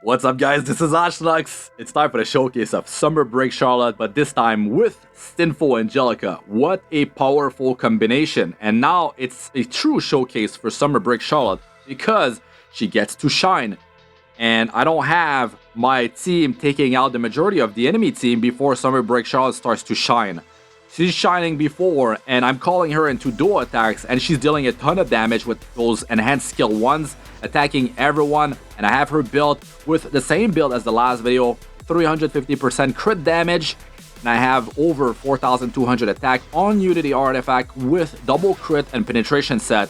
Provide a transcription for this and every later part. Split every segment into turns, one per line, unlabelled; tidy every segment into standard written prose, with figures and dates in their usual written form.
What's up guys, this is Astranox. It's time for the showcase of Summer Break Charlotte, but this time with Sinful Angelica. What a powerful combination. And now it's a true showcase for Summer Break Charlotte because she gets to shine. And I don't have my team taking out the majority of the enemy team before Summer Break Charlotte starts to shine. She's shining before, and I'm calling her into duo attacks, and she's dealing a ton of damage with those enhanced skill 1s, attacking everyone, and I have her built with the same build as the last video, 350% crit damage, and I have over 4,200 attack on Unity Artifact with double crit and penetration set.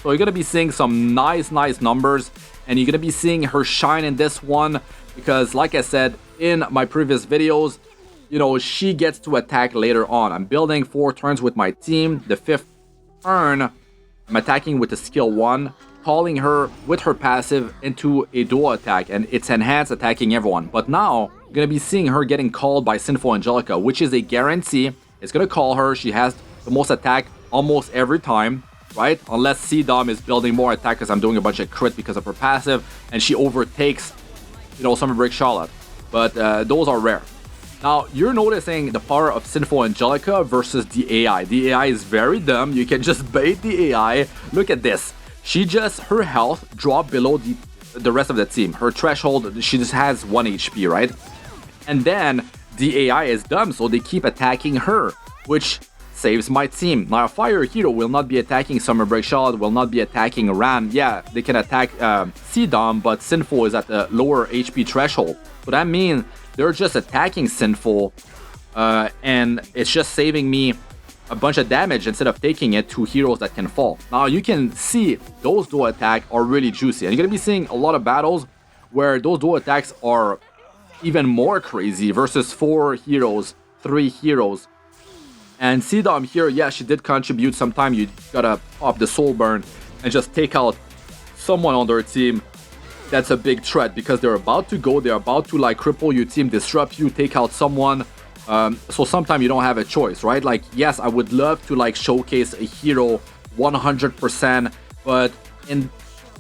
So you're going to be seeing some nice numbers, and you're going to be seeing her shine in this one, because like I said in my previous videos, you know, she gets to attack later on. I'm building 4 turns with my team. The 5th turn, I'm attacking with the skill 1, calling her with her passive into a duo attack, and it's enhanced attacking everyone. But now, you're going to be seeing her getting called by Sinful Angelica, which is a guarantee. It's going to call her. She has the most attack almost every time, right? Unless C-Dom is building more attack because I'm doing a bunch of crit because of her passive, and she overtakes, you know, Summer Break Charlotte. But those are rare. Now, you're noticing the power of Sinful Angelica versus the AI. The AI is very dumb. You can just bait the AI. Look at this. Her health dropped below the rest of the team. Her threshold, she just has 1 HP, right? And then the AI is dumb, so they keep attacking her, which saves my team. Now, a fire hero will not be attacking Summer Break Charlotte, will not be attacking Ran. Yeah, they can attack C-Dom, but Sinful is at the lower HP threshold. So that means they're just attacking Sinful, and it's just saving me a bunch of damage instead of taking it to heroes that can fall. Now you can see those duo attacks are really juicy, and you're gonna be seeing a lot of battles where those duo attacks are even more crazy versus 4 heroes, 3 heroes. And C-Dom here, yeah, she did contribute. Sometimes you gotta pop the soul burn and just take out someone on their team. That's a big threat because they're about to go, they're about to like cripple your team, disrupt you, take out someone. So sometimes you don't have a choice, right? Like, yes, I would love to like showcase a hero 100%, but in,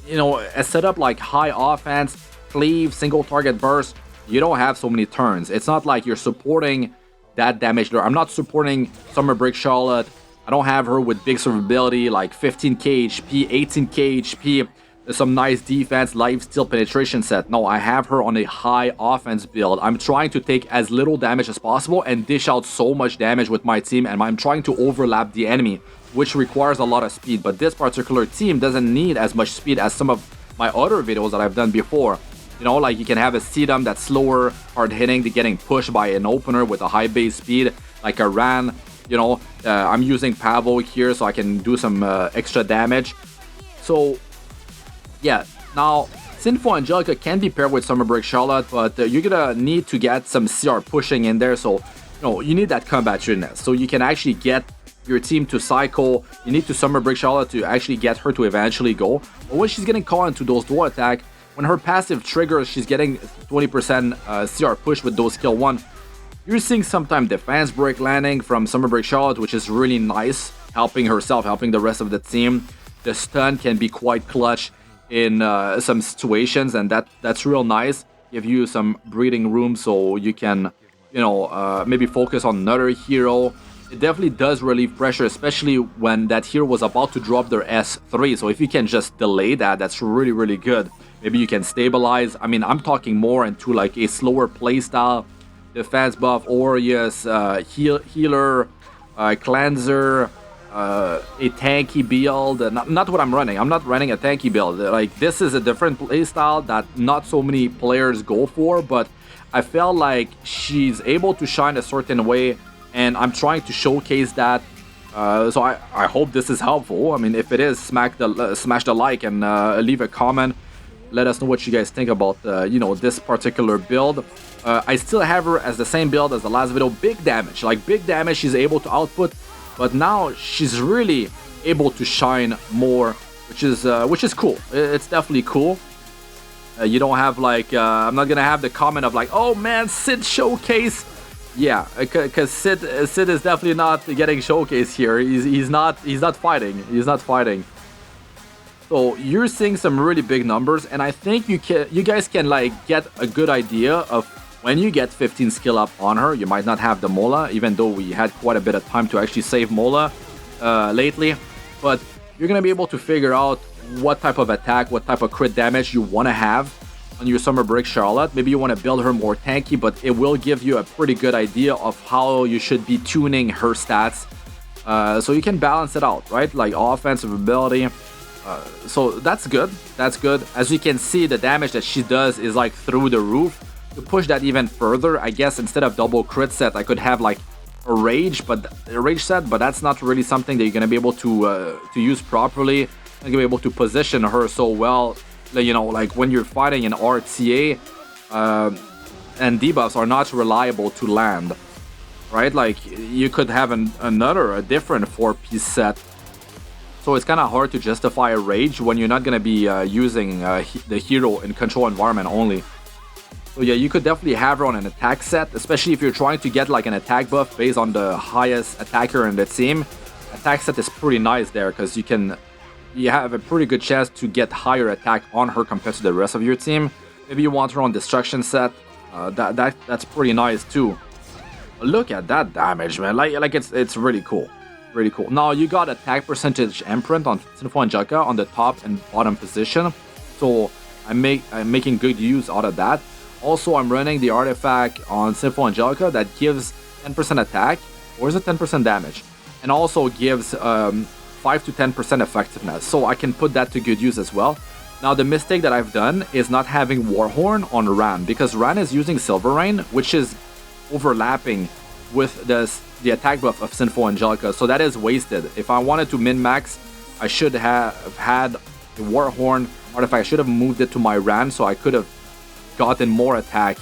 you know, a setup like high offense, cleave, single target burst, you don't have so many turns. It's not like you're supporting that damage there. I'm not supporting Summer Break Charlotte. I don't have her with big survivability like 15k HP, 18k HP. There's some nice defense, life steal, penetration set. No, I have her on a high offense build. I'm trying to take as little damage as possible and dish out so much damage with my team, and I'm trying to overlap the enemy, which requires a lot of speed. But this particular team doesn't need as much speed as some of my other videos that I've done before. You know, like you can have a C-Dom that's slower, hard hitting, to getting pushed by an opener with a high base speed, like a Ran. You know, I'm using Pavo here so I can do some extra damage. So yeah, now Sinful Angelica can be paired with Summer Break Charlotte, but you're gonna need to get some CR pushing in there. So, you know, you need that combat readiness. So you can actually get your team to cycle. You need to Summer Break Charlotte to actually get her to eventually go. But when she's getting caught into those duo attack, when her passive triggers, she's getting 20% CR push with those skill 1. You're seeing sometimes defense break landing from Summer Break Charlotte, which is really nice, helping herself, helping the rest of the team. The stun can be quite clutch in some situations, and that's real nice. Give you some breathing room so you can, you know, maybe focus on another hero. It definitely does relieve pressure, especially when that hero was about to drop their S3. So if you can just delay that, that's really good. Maybe you can stabilize. I mean, I'm talking more into like a slower playstyle, defense buff, Aureus, healer, cleanser, a tanky build. Not what I'm running. I'm not running a tanky build. Like, this is a different playstyle that not so many players go for, but I felt like she's able to shine a certain way, and I'm trying to showcase that. So I hope this is helpful. I mean, if it is, smash the like and leave a comment. Let us know what you guys think about you know, this particular build. I still have her as the same build as the last video. Big damage, like big damage she's able to output, but now she's really able to shine more, which is cool. It's definitely cool. You don't have like I'm not gonna have the comment of like, oh man, Sid showcase. Yeah, because Sid is definitely not getting showcased here. He's not fighting. He's not fighting. So you're seeing some really big numbers, and I think you guys can like get a good idea of when you get 15 skill up on her. You might not have the Mola, even though we had quite a bit of time to actually save Mola lately, but you're gonna be able to figure out what type of attack, what type of crit damage you want to have on your Summer Break Charlotte. Maybe you want to build her more tanky, but it will give you a pretty good idea of how you should be tuning her stats. So you can balance it out, right? Like offensive ability. So that's good. That's good. As you can see, the damage that she does is like through the roof. To push that even further, I guess instead of double crit set, I could have like a rage set, but that's not really something that you're gonna be able to use properly. You're gonna be able to position her so well. You know, like when you're fighting an RTA, and debuffs are not reliable to land, right? Like you could have a different 4-piece set. So it's kind of hard to justify a rage when you're not gonna be using the hero in control environment only. So yeah, you could definitely have her on an attack set, especially if you're trying to get like an attack buff based on the highest attacker in the team. Attack set is pretty nice there because you have a pretty good chance to get higher attack on her compared to the rest of your team. Maybe you want her on destruction set. That's pretty nice too. Look at that damage, man! Like it's really cool, really cool. Now you got attack percentage imprint on Sinful Angelica on the top and bottom position, so I'm making good use out of that. Also, I'm running the artifact on Sinful Angelica that gives 10% attack, or is it 10% damage? And also gives 5 to 10% effectiveness, so I can put that to good use as well. Now, the mistake that I've done is not having Warhorn on Ran, because Ran is using Silver Rain, which is overlapping with the attack buff of Sinful Angelica, so that is wasted. If I wanted to min-max, I should have had the Warhorn artifact. I should have moved it to my Ran, so I could have gotten more attack.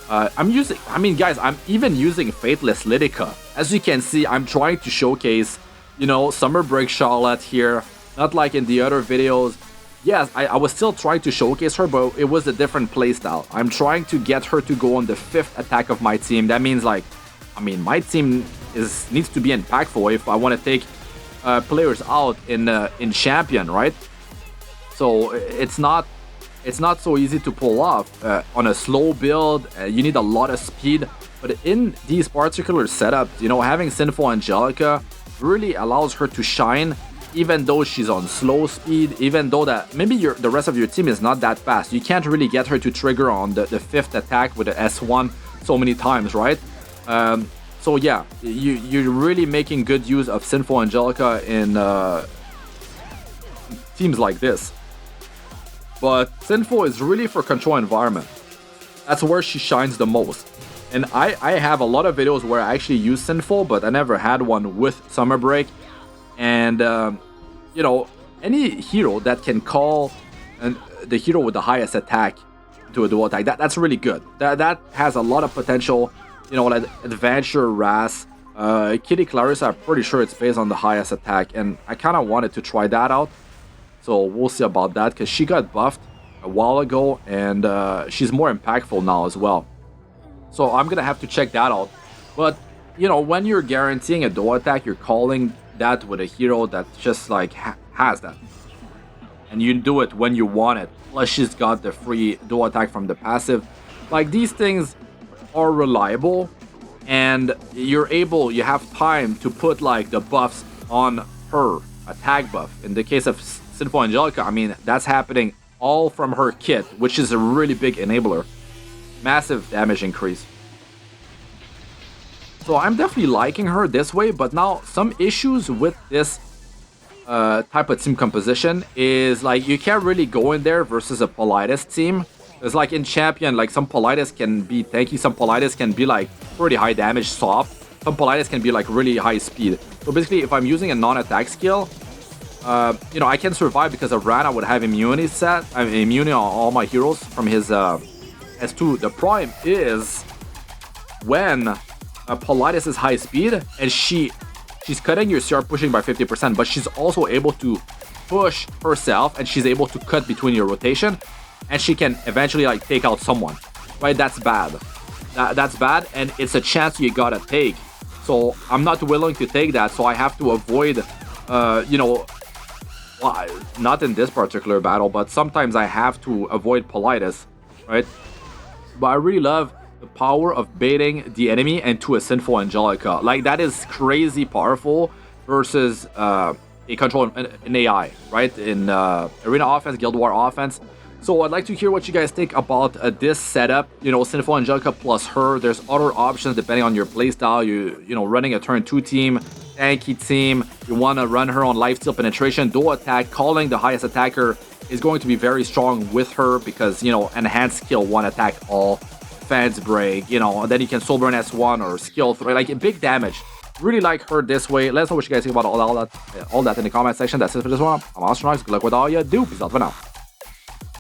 I'm even using Faithless Lydica. As you can see, I'm trying to showcase, you know, Summer Break Charlotte here, not like in the other videos. Yes, I was still trying to showcase her, but it was a different playstyle. I'm trying to get her to go on the 5th attack of my team. That means like, my team needs to be impactful if I want to take players out in Champion, right? So it's not so easy to pull off on a slow build. You need a lot of speed, but in these particular setups, you know, having Sinful Angelica really allows her to shine, even though she's on slow speed, even though that maybe the rest of your team is not that fast. You can't really get her to trigger on the 5th attack with the S1 so many times, right? So yeah, you're really making good use of Sinful Angelica in teams like this. But Sinful is really for control environment. That's where she shines the most. And I have a lot of videos where I actually use Sinful, but I never had one with Summer Break. And, you know, any hero that can call the hero with the highest attack to a dual attack, that's really good. That has a lot of potential. You know, like Adventure, Ras, Kitty Clarissa, I'm pretty sure it's based on the highest attack. And I kind of wanted to try that out. So we'll see about that, because she got buffed a while ago, and she's more impactful now as well. So I'm gonna have to check that out. But you know, when you're guaranteeing a dual attack, you're calling that with a hero that just like has that, and you do it when you want it. Plus, she's got the free dual attack from the passive. Like, these things are reliable, and you have time to put like the buffs on her attack buff. In the case of Sinful Angelica, that's happening all from her kit, which is a really big enabler. Massive damage increase. So I'm definitely liking her this way, but now some issues with this type of team composition is like you can't really go in there versus a Politis team. It's like in Champion, like some Politis can be tanky, some Politis can be like pretty high damage soft, some Politis can be like really high speed. So basically, if I'm using a non-attack skill, you know, I can survive because of Rana would have immunity set. Immunity on all my heroes from his S2. The problem is when Politis is high speed and she's cutting your CR, pushing by 50%, but she's also able to push herself and she's able to cut between your rotation, and she can eventually like take out someone, right? That's bad. That's bad, and it's a chance you gotta take. So I'm not willing to take that, so I have to avoid, you know, well, not in this particular battle, but sometimes I have to avoid Politis, right? But I really love the power of baiting the enemy into a Sinful Angelica. Like, that is crazy powerful versus a control in AI, right? In Arena offense, Guild War offense. So I'd like to hear what you guys think about this setup. You know, Sinful Angelica plus her. There's other options depending on your playstyle. You know, running a turn 2 team, tanky team. You want to run her on lifesteal penetration, dual attack. Calling the highest attacker is going to be very strong with her because, you know, enhanced skill 1 attack all, fence break, you know, and then you can soul burn S1 or skill 3, like big damage. Really like her this way. Let us know what you guys think about all that in the comment section. That's it for this one. I'm Astranox. Good luck with all you do. Peace out for now.